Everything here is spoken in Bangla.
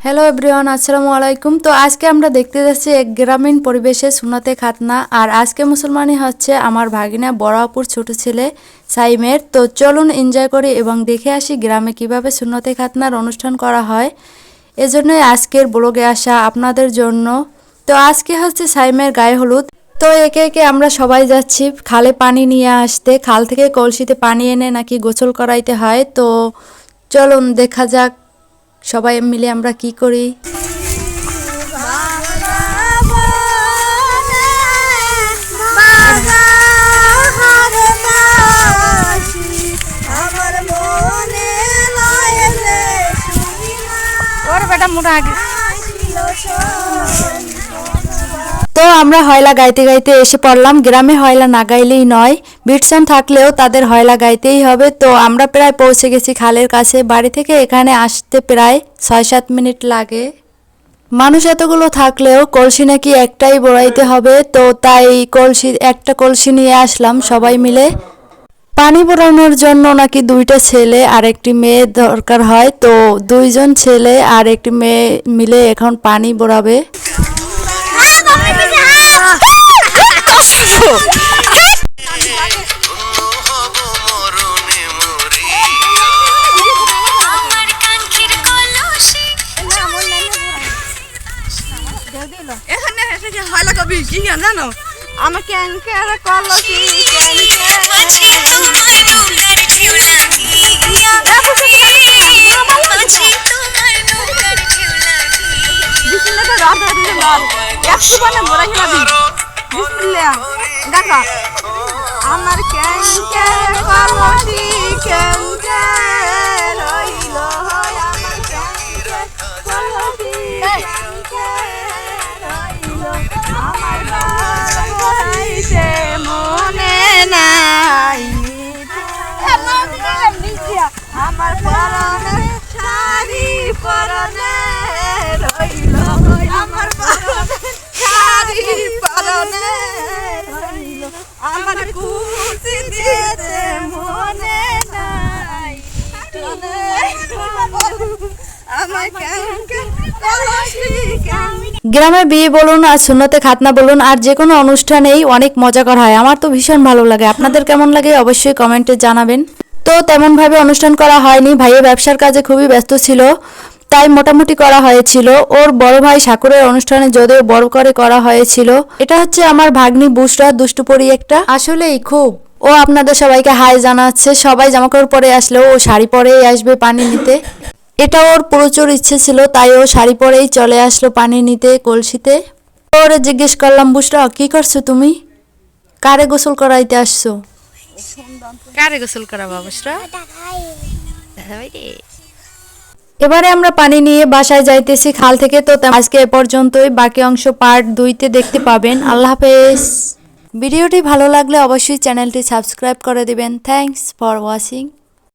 হ্যালো এভরিওয়ান, আসসালামু আলাইকুম। তো আজকে আমরা দেখতে যাচ্ছি এক গ্রামীণ পরিবেশে সুন্নতে খাতনা। আর আজকে মুসলমানই হচ্ছে আমার ভাগিনা বড়াপুর ছোট ছেলে সাইমের। তো চলুন এনজয় করি এবং দেখে আসি গ্রামে কিভাবে সুন্নতে খাতনার অনুষ্ঠান করা হয়। এজন্যই আজকের ব্লগে আসা আপনাদের জন্য। তো আজকে হচ্ছে সাইমের গায়ে হলুদ। তো একে একে আমরা সবাই যাচ্ছি খালে পানি নিয়ে আসতে। খাল থেকে কলসিতে পানি এনে নাকি গোসল করাইতে হয়। তো চলুন দেখা যাক সবাই মিলে আমরা কি করি। তো আমরা হয়লা গাইতে গাইতে এসে পড়লাম। গ্রামে হয়লা না গাইলেই নয়, বিটসন থাকলেও তাদের হয়লা গাইতেই হবে। তো আমরা প্রায় পৌঁছে গেছি খালের কাছে। বাড়ি থেকে এখানে আসতে প্রায় 6-7 মিনিট লাগে। মানুষ এতগুলো থাকলেও কলসি নাকি একটাই বড়াইতে হবে। তো তাই একটা কলসি নিয়ে আসলাম সবাই মিলে। পানি ভরানোর জন্য নাকি 2টা ছেলে আর একটি মেয়ে দরকার হয়। তো 2জন ছেলে আর একটি মেয়ে মিলে এখন পানি ভরাবে। জানো আমাকে আমার মনে নাই আমার পরনে শাড়ি পরনে রইল আমার পরনে শাড়ি পরনে রইল আমার খুশি দিয়েছে মনে নাই আমার গ্রামে বিয়ে বলুন আর সুন্নতে খাতনা বলুন আর যে কোনো অনুষ্ঠানেই অনেক মজা করা হয়। আমার তো ভীষণ ভালো লাগে। আপনাদের কেমন লাগে অবশ্যই কমেন্টে জানাবেন। তো তেমনভাবে অনুষ্ঠান করা হয়নি, ভাইয়ের ব্যবসার কাজে খুবই ব্যস্ত ছিল, তাই মোটামুটি করা হয়েছিল। ওর বড় ভাই সাকুরের অনুষ্ঠানে যদিও বড় করে করা হয়েছিল। এটা হচ্ছে আমার ভাগ্নি বুসরা, দুষ্টুপরি একটা, আসলেই খুব। ও আপনাদের সবাইকে হাই জানাচ্ছে। সবাই জামাকাপড় পরে আসলেও ও শাড়ি পরেই আসবে পানি নিতে। এটা ওর প্রচুর ইচ্ছে ছিল, তাই ও শাড়ি পরেই চলে আসলো পানি নিতে কলসিতে। ওরে জিজ্ঞেস করলাম, বুসরা কি করছো তুমি? কারে গোসল করাইতে আসছো? কারে গোসল করাবো বুসরা? এবারে আমরা পানি নিয়ে বাসায় যাইতেছি খাল থেকে। তো আজকে এ পর্যন্তই, বাকি অংশ পার্ট 2-তে দেখতে পাবেন। আল্লাহ হাফেজ। ভিডিওটি ভালো লাগলে অবশ্যই চ্যানেলটি সাবস্ক্রাইব করে দিবেন। Thanks for watching.